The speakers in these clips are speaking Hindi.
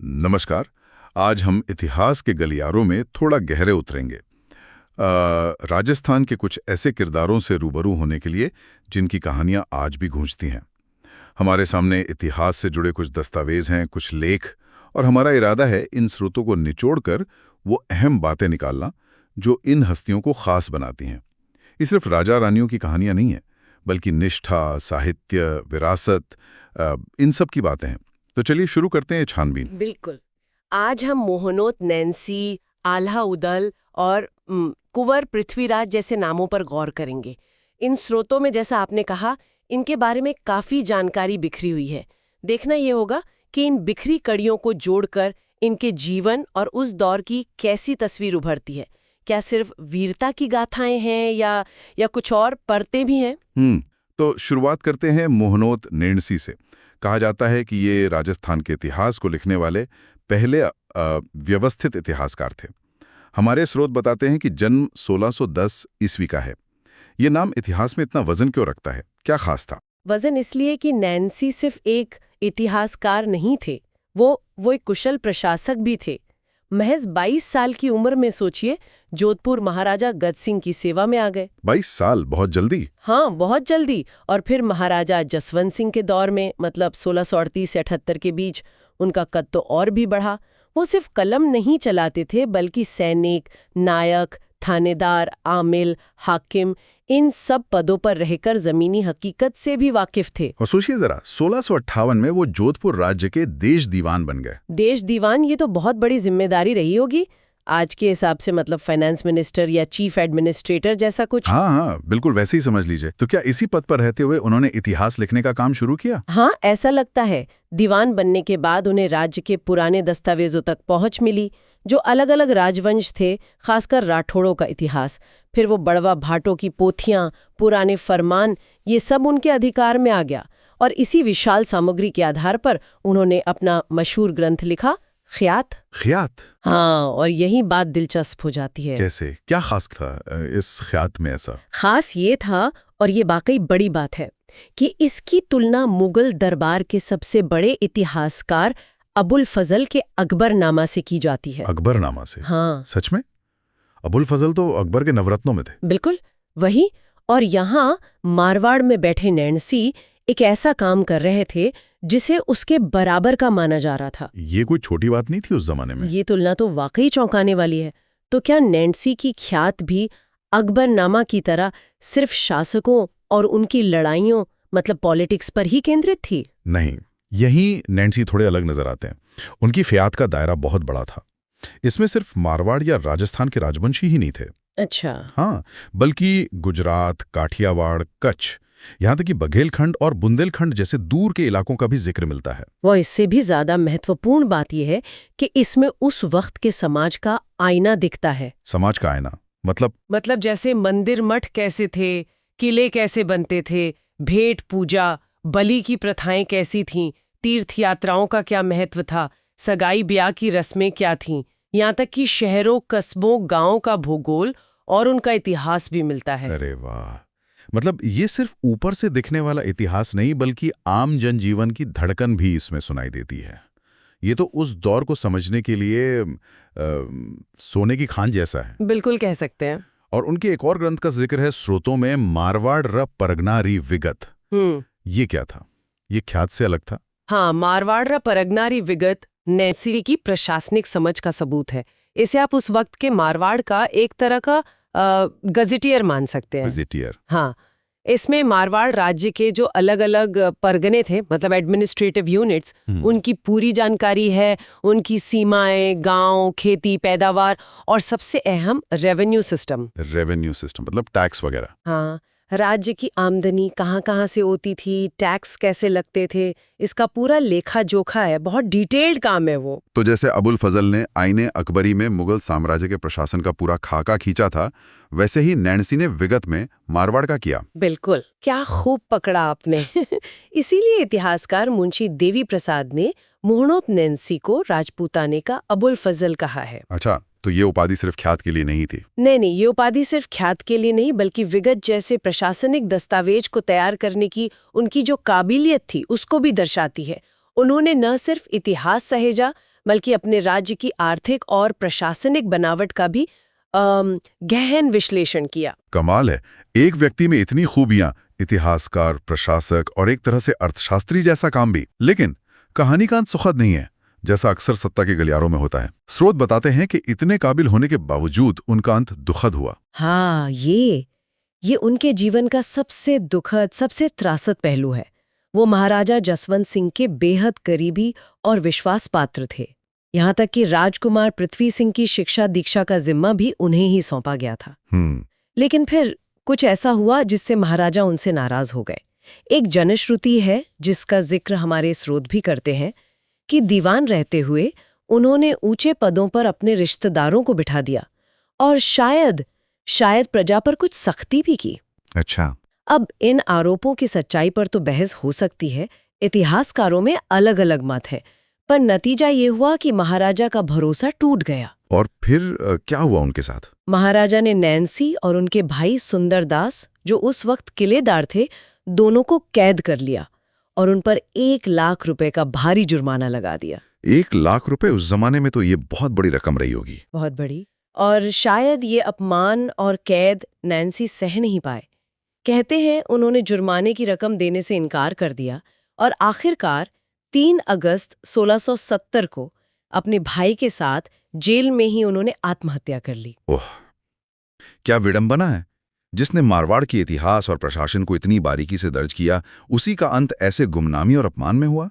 नमस्कार। आज हम इतिहास के गलियारों में थोड़ा गहरे उतरेंगे। राजस्थान के कुछ ऐसे किरदारों से रूबरू होने के लिए जिनकी कहानियां आज भी गूंजती हैं। हमारे सामने इतिहास से जुड़े कुछ दस्तावेज हैं, कुछ लेख, और हमारा इरादा है इन स्रोतों को निचोड़कर वो अहम बातें निकालना जो इन हस्तियों को खास बनाती हैं। ये सिर्फ राजा रानियों की कहानियां नहीं हैं, बल्कि निष्ठा, साहित्य, विरासत, इन सब की बातें हैं। तो चलिए शुरू करते हैं छानबीन। बिल्कुल। आज हम मोहनोत नैन्सी, आल्हा उदल और कुंवर पृथ्वीराज जैसे नामों पर गौर करेंगे। इन स्रोतों में, जैसा आपने कहा, इनके बारे में काफी जानकारी बिखरी हुई है। देखना ये होगा कि इन बिखरी कड़ियों को जोड़कर इनके जीवन और उस दौर की कैसी तस्वीर उभरती है। क्या सिर्फ वीरता की गाथाएं हैं या कुछ और परतें भी हैं? तो शुरुआत करते हैं मोहनोत नेणसी से। कहा जाता है कि ये राजस्थान के इतिहास को लिखने वाले पहले व्यवस्थित इतिहासकार थे। हमारे स्रोत बताते हैं कि जन्म 1610 ईस्वी का है। ये नाम इतिहास में इतना वजन क्यों रखता है? क्या खास था? वजन इसलिए कि नैन्सी सिर्फ एक इतिहासकार नहीं थे, वो एक कुशल प्रशासक भी थे। महज 22 साल की उम्र में, सोचिए, जोधपुर महाराजा गज सिंह की सेवा में आ गए। 22 साल, बहुत जल्दी। हाँ, बहुत जल्दी। और फिर महाराजा जसवंत सिंह के दौर में, मतलब 1638 से 78 के बीच, उनका कद तो और भी बढ़ा। वो सिर्फ कलम नहीं चलाते थे, बल्कि सैनिक, नायक, थानेदार, आमिल, हाकिम, इन सब पदों पर रहकर जमीनी हकीकत से भी वाकिफ थे। और सोचिए जरा, 1658 में वो जोधपुर राज्य के देश दीवान बन गए। देश दीवान, ये तो बहुत बड़ी जिम्मेदारी रही होगी आज के हिसाब से, मतलब फाइनेंस मिनिस्टर या चीफ एडमिनिस्ट्रेटर जैसा कुछ। हाँ, बिल्कुल वैसे ही समझ लीजिए। तो क्या इसी पद पर रहते हुए उन्होंने इतिहास लिखने का काम शुरू किया? हाँ, ऐसा लगता है। दीवान बनने के बाद उन्हें राज्य के पुराने दस्तावेजों तक पहुंच मिली, जो अलग अलग राजवंश थे, खासकर राठौड़ों का इतिहास। फिर वो बड़वा भाटों की पोथियां, पुराने फरमान, ये सब उनके अधिकार में आ गया। और इसी विशाल सामग्री के आधार पर उन्होंने अपना मशहूर ग्रंथ लिखा, ख्यात। हाँ, और यही बात दिलचस्प हो जाती है। कैसे? क्या खास था इस ख्यात में? ऐसा खास ये था, और ये वाकई बड़ी बात है, कि इसकी तुलना मुगल दरबार के सबसे बड़े इतिहासकार अबुल फजल के अकबरनामा से की जाती है। अकबरनामा से? हाँ। सच में? अबुल फजल तो अकबर के नवरत्नों में थे। बिल्कुल वही। और यहाँ मारवाड़ में बैठे नैन्सी एक ऐसा काम कर रहे थे जिसे उसके बराबर का माना जा रहा था। ये कोई छोटी बात नहीं थी उस जमाने में। ये तुलना तो वाकई चौंकाने वाली है। तो क्या नैन्सी की ख्यात भी अकबरनामा की तरह सिर्फ शासकों और उनकी लड़ाइयों, मतलब पॉलिटिक्स पर ही केंद्रित थी? नहीं, यही नैन्सी थोड़े अलग नजर आते हैं। उनकी ख्यात का दायरा बहुत बड़ा था। इसमें सिर्फ मारवाड़ या राजस्थान के राजवंशी ही नहीं थे। अच्छा। हाँ, बल्कि गुजरात, काठियावाड़, कच्छ, यहाँ तक कि बघेलखंड और बुंदेलखंड जैसे दूर के इलाकों का भी जिक्र मिलता है। वो इससे भी ज्यादा महत्वपूर्ण बात यह है कि इसमें उस वक्त के समाज का आईना दिखता है। समाज का आईना मतलब जैसे मंदिर मठ कैसे थे, किले कैसे बनते थे, भेंट पूजा, बलि की प्रथाएं कैसी थीं, तीर्थ यात्राओं का क्या महत्व था, सगाई ब्याह की रस्में क्या थीं, यहाँ तक कि शहरों, कस्बों, गांवों का भूगोल और उनका इतिहास भी मिलता है। अरे वाह! मतलब ये सिर्फ ऊपर से दिखने वाला इतिहास नहीं, बल्कि आम जनजीवन की धड़कन भी इसमें सुनाई देती है। ये तो उस दौर को समझने के लिए सोने की खान जैसा है। बिल्कुल कह सकते हैं। और उनके एक और ग्रंथ का जिक्र है स्रोतों में, मारवाड़ र परगना री विगत। ये क्या था? ये ख्यात से अलग था? हाँ, मारवाड़ र परगना री विगत नैन्सी की प्रशासनिक समझ का सबूत है। इसे आप उस वक्त के मारवाड़ का एक तरह का गजेटियर मान सकते हैं। गजेटियर? हाँ। इसमें मारवाड़ राज्य के जो अलग अलग परगने थे, मतलब एडमिनिस्ट्रेटिव यूनिट्स, उनकी पूरी जानकारी है, उनकी सीमाएं, गांव, खेती, पैदावार और सबसे अहम रेवेन्यू सिस्टम मतलब टैक्स वगैरह। हाँ, राज्य की आमदनी कहाँ से होती थी, टैक्स कैसे लगते थे, इसका पूरा लेखा जोखा है। बहुत डिटेल्ड काम है वो। तो जैसे अबुल फजल ने आईने अकबरी में मुगल साम्राज्य के प्रशासन का पूरा खाका खींचा था, वैसे ही नैन्सी ने विगत में मारवाड़ का किया। बिल्कुल, क्या खूब पकड़ा आपने। इसीलिए इतिहासकार मुंशी देवी प्रसाद ने मोहनोत नैन्सी को राजपूताने का अबुल फजल कहा है। अच्छा, तो ये उपाधि सिर्फ ख्यात के लिए नहीं थी? नहीं, ये उपाधि सिर्फ ख्यात के लिए नहीं, बल्कि विगत जैसे प्रशासनिक दस्तावेज को तैयार करने की उनकी जो काबिलियत थी, उसको भी दर्शाती है। उन्होंने न सिर्फ इतिहास सहेजा, बल्कि अपने राज्य की आर्थिक और प्रशासनिक बनावट का भी गहन विश्लेषण किया। कमाल है, एक व्यक्ति में इतनी खूबियां, इतिहासकार, प्रशासक और एक तरह से अर्थशास्त्री जैसा काम भी। लेकिन कहानी का अंत सुखद नहीं है, जैसा अक्सर सत्ता के गलियारों में होता है। स्रोत बताते हैं कि इतने काबिल होने के बावजूद उनका अंत दुखद हुआ। हाँ, ये उनके जीवन का सबसे दुखद, सबसे त्रासद पहलू है। वो महाराजा जसवंत सिंह के बेहद करीबी और विश्वास पात्र थे। यहाँ तक कि राजकुमार पृथ्वी सिंह की शिक्षा दीक्षा का जिम्मा भी उन्हें ही सौंपा गया था। लेकिन फिर कुछ ऐसा हुआ जिससे महाराजा उनसे नाराज हो गए। एक जनश्रुति है जिसका जिक्र हमारे स्रोत भी करते हैं कि दीवान रहते हुए उन्होंने ऊंचे पदों पर अपने रिश्तेदारों को बिठा दिया और शायद प्रजा पर कुछ सख्ती भी की। अच्छा। अब इन आरोपों की सच्चाई पर तो बहस हो सकती है, इतिहासकारों में अलग अलग मत है, पर नतीजा ये हुआ कि महाराजा का भरोसा टूट गया। और फिर क्या हुआ उनके साथ? महाराजा ने नैन्सी और उनके भाई सुंदरदास, जो उस वक्त किलेदार थे, दोनों को कैद कर लिया और उन पर 1 लाख रुपए का भारी जुर्माना लगा दिया। 1 लाख रुपए उस जमाने में तो ये बहुत बड़ी रकम रही होगी। बहुत बड़ी। और शायद ये अपमान और कैद नैन्सी सह नहीं पाए। कहते हैं उन्होंने जुर्माने की रकम देने से इनकार कर दिया और आखिरकार 3 अगस्त 1670 को अपने भाई के साथ जेल में ही उन्होंने आत्महत्या कर ली। ओह, क्या विडंबना है। जिसने मारवाड़ के इतिहास और प्रशासन को इतनी बारीकी से दर्ज किया, उसी का अंत ऐसे गुमनामी और अपमान में हुआ।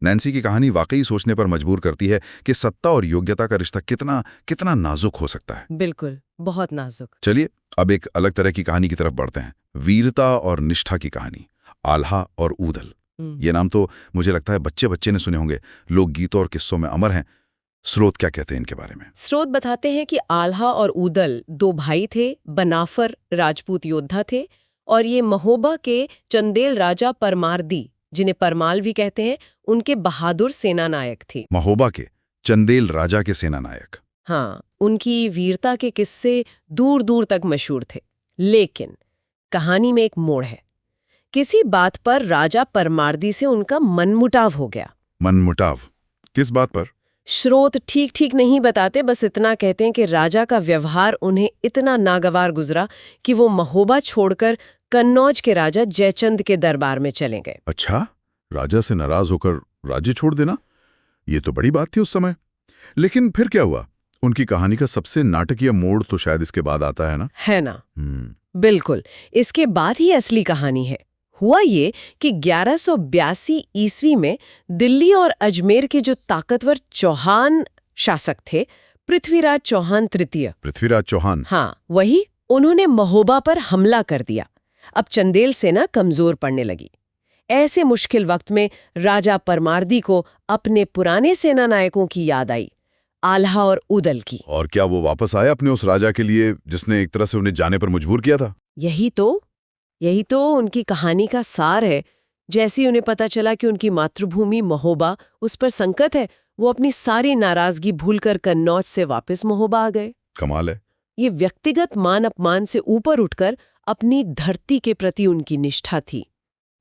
नैन्सी की कहानी वाकई सोचने पर मजबूर करती है कि सत्ता और योग्यता का रिश्ता कितना नाजुक हो सकता है। बिल्कुल, बहुत नाजुक। चलिए अब एक अलग तरह की कहानी की तरफ बढ़ते हैं। वीरता और निष्ठा की कहानी, आल्हा और ऊदल। ये नाम तो मुझे लगता है बच्चे बच्चे ने सुने होंगे, लोकगीतों और किस्सों में अमर हैं। स्रोत क्या कहते हैं इनके बारे में? स्रोत बताते हैं कि आल्हा और ऊदल 2 भाई थे, बनाफर राजपूत योद्धा थे, और ये महोबा के चंदेल राजा परमार्दी, जिन्हें परमाल भी कहते हैं, उनके बहादुर सेना नायक थे। महोबा के चंदेल राजा के सेना नायक। हाँ, उनकी वीरता के किस्से दूर दूर तक मशहूर थे। लेकिन कहानी में एक मोड़ है। किसी बात पर राजा परमार्दी से उनका मनमुटाव हो गया। मनमुटाव? किस बात पर? स्रोत ठीक नहीं बताते, बस इतना कहते हैं कि राजा का व्यवहार उन्हें इतना नागवार गुजरा कि वो महोबा छोड़कर कन्नौज के राजा जयचंद के दरबार में चले गए। अच्छा, राजा से नाराज होकर राज्य छोड़ देना, ये तो बड़ी बात थी उस समय। लेकिन फिर क्या हुआ? उनकी कहानी का सबसे नाटकीय मोड़ तो शायद इसके बाद आता है ना? है ना? बिल्कुल, इसके बाद ही असली कहानी है। हुआ ये कि 1182 ईस्वी में दिल्ली और अजमेर के जो ताकतवर चौहान शासक थे, पृथ्वीराज चौहान तृतीय। पृथ्वीराज चौहान? हाँ, वही। उन्होंने महोबा पर हमला कर दिया। अब चंदेल सेना कमजोर पड़ने लगी। ऐसे मुश्किल वक्त में राजा परमार्दी को अपने पुराने सेना नायकों की याद आई, आल्हा और ऊदल की। और क्या वो वापस आए अपने उस राजा के लिए जिसने एक तरह से उन्हें जाने पर मजबूर किया था? यही तो उनकी कहानी का सार है। जैसे ही उन्हें पता चला कि उनकी मातृभूमि महोबा उस पर संकट है, वो अपनी सारी नाराजगी भूलकर कन्नौज से वापस महोबा आ गए। कमाल है। ये व्यक्तिगत मान अपमान से ऊपर उठकर अपनी धरती के प्रति उनकी निष्ठा थी।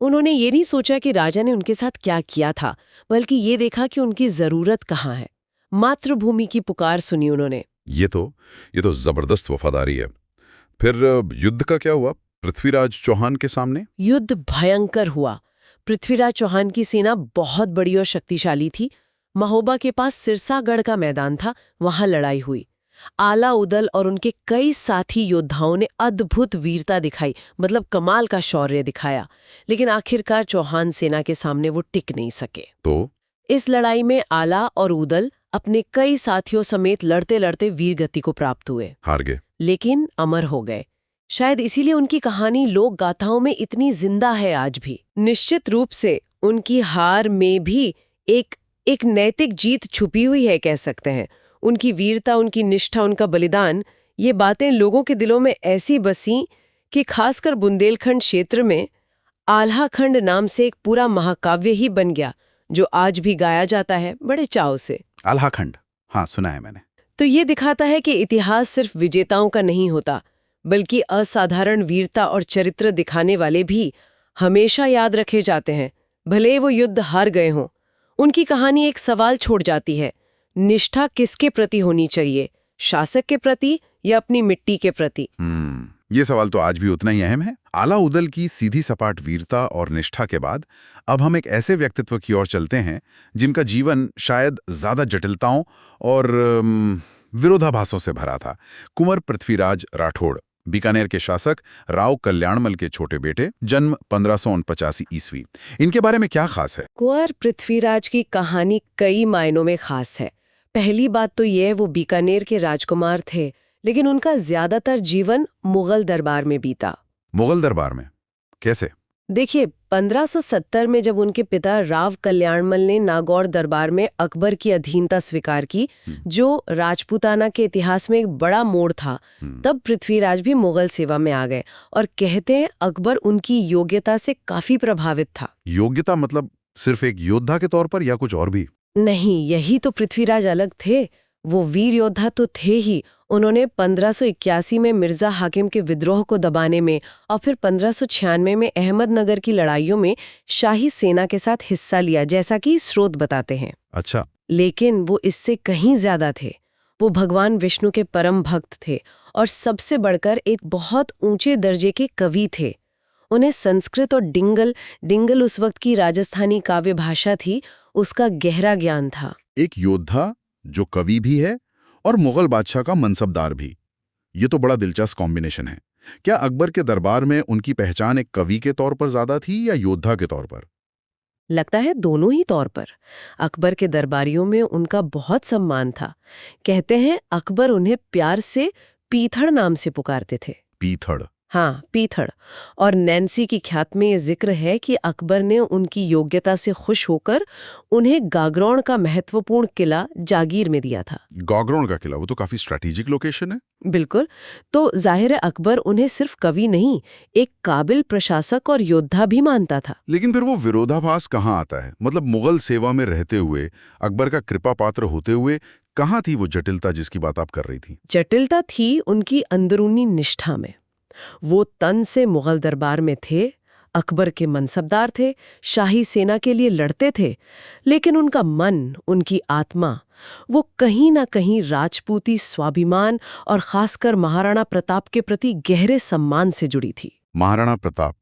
उन्होंने ये नहीं सोचा कि राजा ने उनके साथ क्या किया था, बल्कि ये देखा कि उनकी जरूरत कहाँ है। मातृभूमि की पुकार सुनी उन्होंने। ये तो जबरदस्त वफादारी है। फिर युद्ध का क्या हुआ पृथ्वीराज चौहान के सामने? युद्ध भयंकर हुआ। पृथ्वीराज चौहान की सेना बहुत बड़ी और शक्तिशाली थी। महोबा के पास सिरसागढ़ का मैदान था, वहां लड़ाई हुई। आला उदल और उनके कई साथी योद्धाओं ने अद्भुत वीरता दिखाई, मतलब कमाल का शौर्य दिखाया। लेकिन आखिरकार चौहान सेना के सामने वो टिक नहीं सके। तो इस लड़ाई में आला और उदल अपने कई साथियों समेत लड़ते लड़ते वीर गति को प्राप्त हुए। हार गए, लेकिन अमर हो गए। शायद इसीलिए उनकी कहानी लोक गाथाओं में इतनी जिंदा है आज भी। निश्चित रूप से उनकी हार में भी एक नैतिक जीत छुपी हुई है, कह सकते हैं। उनकी वीरता, उनकी निष्ठा, उनका बलिदान, ये बातें लोगों के दिलों में ऐसी बसी कि खासकर बुंदेलखंड क्षेत्र में आल्हा खंड नाम से एक पूरा महाकाव्य ही बन गया, जो आज भी गाया जाता है बड़े चाव से। आल्हा खंड, हाँ सुना है मैंने। तो ये दिखाता है कि इतिहास सिर्फ विजेताओं का नहीं होता, बल्कि असाधारण वीरता और चरित्र दिखाने वाले भी हमेशा याद रखे जाते हैं, भले वो युद्ध हार गए हों। उनकी कहानी एक सवाल छोड़ जाती है, निष्ठा किसके प्रति होनी चाहिए, शासक के प्रति या अपनी मिट्टी के प्रति? ये सवाल तो आज भी उतना ही अहम है। आला उदल की सीधी सपाट वीरता और निष्ठा के बाद अब हम एक ऐसे व्यक्तित्व की ओर चलते हैं जिनका जीवन शायद ज्यादा जटिलताओं और विरोधाभासों से भरा था। कुंवर पृथ्वीराज राठौड़, बीकानेर के शासक राव कल्याणमल के छोटे बेटे, जन्म 1549 ईस्वी। इनके बारे में क्या खास है? कुंवर पृथ्वीराज की कहानी कई मायनों में खास है। पहली बात तो ये, वो बीकानेर के राजकुमार थे, लेकिन उनका ज्यादातर जीवन मुगल दरबार में बीता। मुगल दरबार में कैसे? देखिए, 1570 में जब उनके पिता राव कल्याणमल ने नागौर दरबार में अकबर की अधीनता स्वीकार की, जो राजपूताना के इतिहास में एक बड़ा मोड़ था, तब पृथ्वीराज भी मुगल सेवा में आ गए और कहते हैं अकबर उनकी योग्यता से काफी प्रभावित था। योग्यता मतलब सिर्फ एक योद्धा के तौर पर या कुछ और भी? नहीं, यही तो पृथ्वीराज अलग थे। वो वीर योद्धा तो थे ही। उन्होंने 1581 में मिर्जा हाकिम के विद्रोह को दबाने में और फिर 1596 में अहमदनगर की लड़ाइयों में शाही सेना के साथ हिस्सा लिया, जैसा कि स्रोत बताते हैं। अच्छा। लेकिन वो इससे कहीं ज्यादा थे। वो भगवान विष्णु के परम भक्त थे और सबसे बढ़कर एक बहुत ऊंचे दर्जे के कवि थे। उन्हें संस्कृत और डिंगल उस वक्त की राजस्थानी काव्य भाषा थी, उसका गहरा ज्ञान था। एक योद्धा जो कवि भी है और मुगल बादशाह का मनसबदार भी। ये तो बड़ा दिलचस्प कॉम्बिनेशन है। क्या अकबर के दरबार में उनकी पहचान एक कवि के तौर पर ज्यादा थी या योद्धा के तौर पर? लगता है दोनों ही तौर पर। अकबर के दरबारियों में उनका बहुत सम्मान था। कहते हैं अकबर उन्हें प्यार से पीथड़ नाम से पुकारते थे। पीथड़? हाँ, पीथड़। और नैन्सी की ख्यात में ये जिक्र है कि अकबर ने उनकी योग्यता से खुश होकर उन्हें गागरोन का महत्वपूर्ण किला जागीर में दिया था। गागरोन का किला? वो तो काफी स्ट्रैटेजिक लोकेशन है। बिल्कुल। तो जाहिर है अकबर उन्हें सिर्फ कवि नहीं, एक काबिल प्रशासक और योद्धा भी मानता था। लेकिन फिर वो विरोधाभास कहाँ आता है? मतलब मुगल सेवा में रहते हुए, अकबर का कृपा पात्र होते हुए, कहाँ थी वो जटिलता जिसकी बात आप कर रही थी? जटिलता थी उनकी अंदरूनी निष्ठा में। वो तन से मुगल दरबार में थे, अकबर के मनसबदार थे, शाही सेना के लिए लड़ते थे, लेकिन उनका मन, उनकी आत्मा, वो कहीं ना कहीं राजपूती स्वाभिमान और खासकर महाराणा प्रताप के प्रति गहरे सम्मान से जुड़ी थी। महाराणा प्रताप,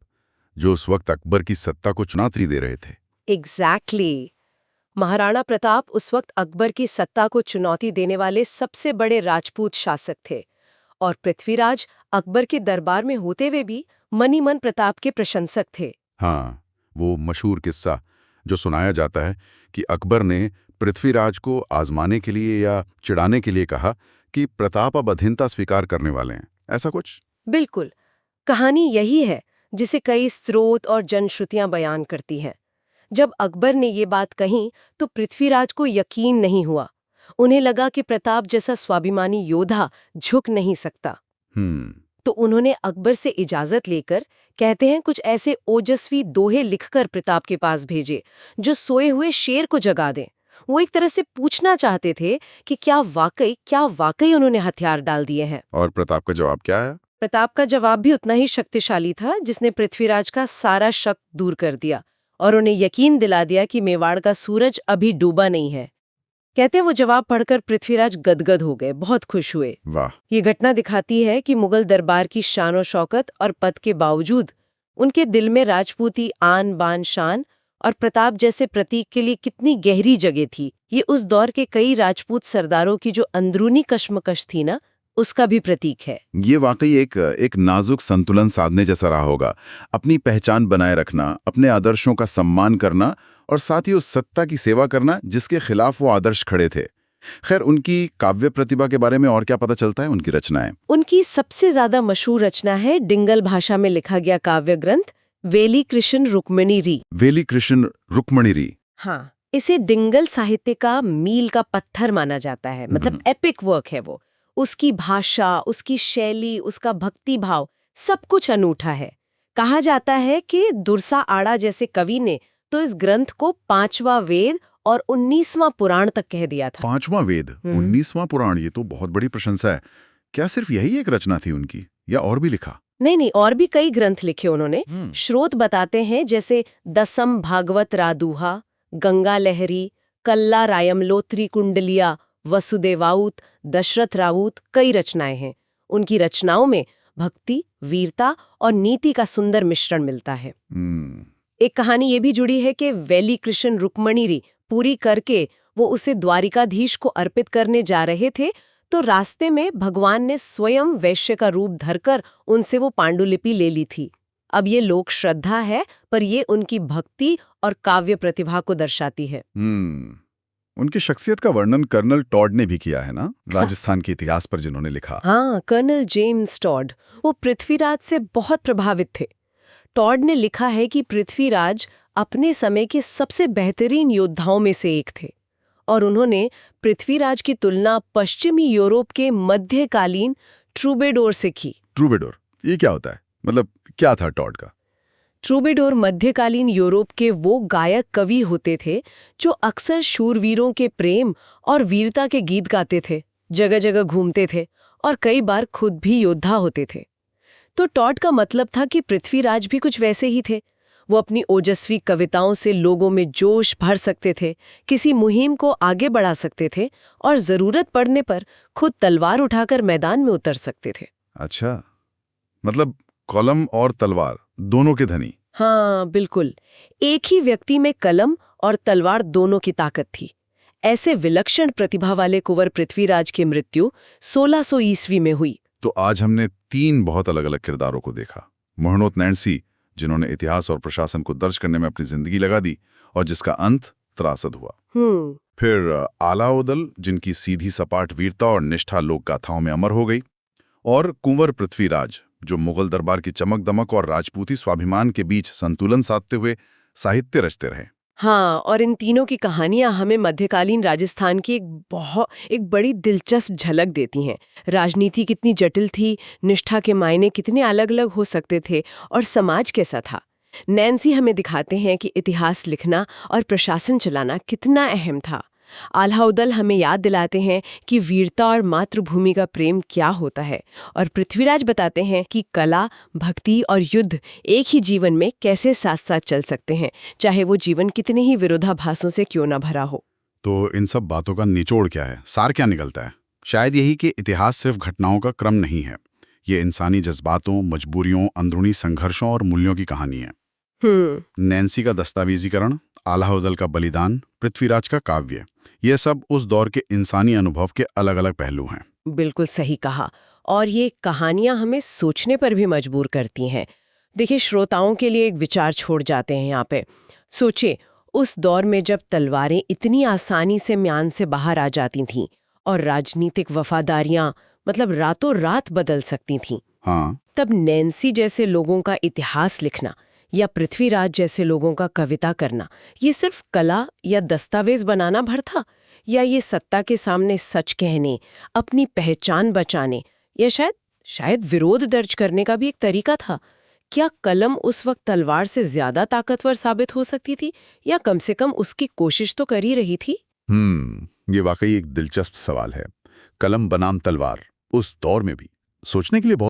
जो उस वक्त अकबर की सत्ता को चुनौती दे रहे थे। एग्जैक्टली। महाराणा प्रताप उस वक्त अकबर की सत्ता को चुनौती देने वाले सबसे बड़े राजपूत शासक थे और पृथ्वीराज अकबर के दरबार में होते हुए भी मनी मन प्रताप के प्रशंसक थे। हाँ, वो मशहूर किस्सा जो सुनाया जाता है कि अकबर ने पृथ्वीराज को आजमाने के लिए या चिढ़ाने के लिए कहा कि प्रताप अब अधीनता स्वीकार करने वाले हैं, ऐसा कुछ। बिल्कुल, कहानी यही है जिसे कई स्रोत और जनश्रुतियां बयान करती हैं। जब अकबर ने ये बात कही तो पृथ्वीराज को यकीन नहीं हुआ। उन्हें लगा कि प्रताप जैसा स्वाभिमानी योद्धा झुक नहीं सकता। तो उन्होंने अकबर से इजाजत लेकर, कहते हैं कुछ ऐसे ओजस्वी दोहे लिखकर प्रताप के पास भेजे जो सोए हुए शेर को जगा दें। वो एक तरह से पूछना चाहते थे कि क्या वाकई उन्होंने हथियार डाल दिए हैं। और प्रताप का जवाब क्या है? प्रताप का जवाब भी उतना ही शक्तिशाली था, जिसने पृथ्वीराज का सारा शक दूर कर दिया और उन्हें यकीन दिला दिया कि मेवाड़ का सूरज अभी डूबा नहीं है। कहते वो जवाब पढ़कर पृथ्वीराज गदगद हो गए, बहुत खुश हुए। वाह! ये घटना दिखाती है कि मुगल दरबार की शान शौकत और पद के बावजूद उनके दिल में राजपूती आन बान शान और प्रताप जैसे प्रतीक के लिए कितनी गहरी जगह थी। ये उस दौर के कई राजपूत सरदारों की जो अंदरूनी कश्मकश थी ना, उसका भी प्रतीक है। ये वाकई एक नाजुक संतुलन साधने जैसा रहा होगा। अपनी पहचान बनाए रखना, अपने आदर्शों का सम्मान करना और साथ ही उस सत्ता की सेवा करना जिसके खिलाफ वो आदर्श खड़े थे। खैर, उनकी काव्य प्रतिभा के बारे में और क्या पता चलता है? उनकी रचनाएं। उनकी सबसे ज्यादा मशहूर रचना है डिंगल भाषा में लिखा गया काव्य ग्रंथ वेली कृष्ण रुक्मिणी री। वेली कृष्ण रुक्मिणी री। हाँ, इसे डिंगल साहित्य का मील का पत्थर माना जाता है। मतलब एपिक वर्क है वो। उसकी भाषा, उसकी शैली, उसका भक्ति भाव, सब कुछ अनूठा है। कहा जाता है कि दुर्सा आड़ा जैसे कवि ने तो इस ग्रंथ को 5वां वेद और 19वां पुराण तक कह दिया था। 5वां वेद, 19वां पुराण, ये तो बहुत बड़ी प्रशंसा है। क्या सिर्फ यही एक रचना थी उनकी या और भी लिखा? नहीं, और भी कई ग्रंथ लिखे उन्होंने। स्रोत बताते हैं जैसे दसम भागवत रादुहा, गंगा लहरी, कल्ला रायमलो त्रिकुंडलिया, वसुदेवाऊत, दशरथ राऊत कई रचनाएं हैं। उनकी रचनाओं में भक्ति, वीरता और नीति का सुंदर मिश्रण मिलता है। एक कहानी ये भी जुड़ी है कि वैली कृष्ण रुक्मणी पूरी करके वो उसे द्वारिकाधीश को अर्पित करने जा रहे थे, तो रास्ते में भगवान ने स्वयं वैश्य का रूप धरकर उनसे वो पांडुलिपि ले ली थी। अब ये लोक श्रद्धा है, पर ये उनकी भक्ति और काव्य प्रतिभा को दर्शाती है। उनकी शख्सियत का वर्णन कर्नल टॉड ने भी किया है ना, राजस्थान के इतिहास पर जिन्होंने लिखा। हाँ, कर्नल जेम्स टॉड, वो पृथ्वीराज से बहुत प्रभावित थे। टॉड ने लिखा है कि पृथ्वीराज अपने समय के सबसे बेहतरीन योद्धाओं में से एक थे और उन्होंने पृथ्वीराज की तुलना पश्चिमी यूरोप के मध्यकालीन ट्रूबेडोर से की। ट्रूबेडोर, ये क्या होता है? मतलब क्या था टॉड का? ट्रूबेडोर मध्यकालीन यूरोप के वो गायक कवि होते थे जो अक्सर शूरवीरों के प्रेम और वीरता के गीत गाते थे, जगह जगह घूमते थे और कई बार खुद भी योद्धा होते थे। तो टॉड का मतलब था कि पृथ्वीराज भी कुछ वैसे ही थे। वो अपनी ओजस्वी कविताओं से लोगों में जोश भर सकते थे, किसी मुहिम को आगे बढ़ा सकते थे और जरूरत पड़ने पर खुद तलवार उठाकर मैदान में उतर सकते थे। अच्छा, मतलब कलम और तलवार दोनों के धनी। हाँ बिल्कुल, एक ही व्यक्ति में कलम और तलवार दोनों की ताकत थी। ऐसे विलक्षण प्रतिभा वाले कुंवर पृथ्वीराज की मृत्यु 1600 ईस्वी में हुई। तो आज हमने 3 बहुत अलग अलग किरदारों को देखा। मोहनोत नैन्सी, जिन्होंने इतिहास और प्रशासन को दर्ज करने में अपनी जिंदगी लगा दी और जिसका अंत त्रासद हुआ। फिर आलाओदल, जिनकी सीधी सपाट वीरता और निष्ठा लोक गाथाओं में अमर हो गई। और कुंवर पृथ्वीराज, जो मुगल दरबार की चमक दमक और राजपूती स्वाभिमान के बीच संतुलन साधते हुए साहित्य रचते रहे। हाँ, और इन तीनों की कहानियां हमें मध्यकालीन राजस्थान की एक बड़ी दिलचस्प झलक देती हैं। राजनीति कितनी जटिल थी, निष्ठा के मायने कितने अलग अलग हो सकते थे और समाज कैसा था। नैन्सी हमें दिखाते हैं कि इतिहास लिखना और प्रशासन चलाना कितना अहम था। आल्हाउदल हमें याद दिलाते हैं कि वीरता और मातृभूमि का प्रेम क्या होता है, और पृथ्वीराज बताते हैं कि कला, भक्ति और युद्ध एक ही जीवन में कैसे साथ साथ चल सकते हैं, चाहे वो जीवन कितने ही विरोधाभासों से क्यों ना भरा हो। तो इन सब बातों का निचोड़ क्या है, सार क्या निकलता है? शायद यही कि इतिहास सिर्फ घटनाओं का क्रम नहीं है, ये इंसानी जज्बातों, मजबूरियों, अंदरूनी संघर्षों और मूल्यों की कहानी है। नैन्सी का दस्तावेजीकरण, आल्हाउदल का बलिदान, पृथ्वीराज का काव्य, ये सब उस दौर के इंसानी अनुभव के अलग अलग पहलू हैं। बिल्कुल सही कहा, और ये कहानियां हमें सोचने पर भी मजबूर करती हैं। देखिए, श्रोताओं के लिए एक विचार छोड़ जाते हैं यहाँ पे। सोचे, उस दौर में जब तलवारें इतनी आसानी से म्यान से बाहर आ जाती थीं और राजनीतिक वफादारियां मतलब रातों रात बदल सकती थीं। हाँ, तब नैन्सी जैसे लोगों का इतिहास लिखना या पृथ्वीराज जैसे लोगों का कविता करना, ये सिर्फ कला या दस्तावेज बनाना भर था, या ये सत्ता के सामने सच कहने, अपनी पहचान बचाने या शायद विरोध दर्ज करने का भी एक तरीका था। क्या कलम उस वक्त तलवार से ज्यादा ताकतवर साबित हो सकती थी, या कम से कम उसकी कोशिश तो कर ही रही थी? ये वाकई एक दिलचस्प सवाल है। कलम बनाम तलवार उस दौर में भी सोचने के लिए बहुत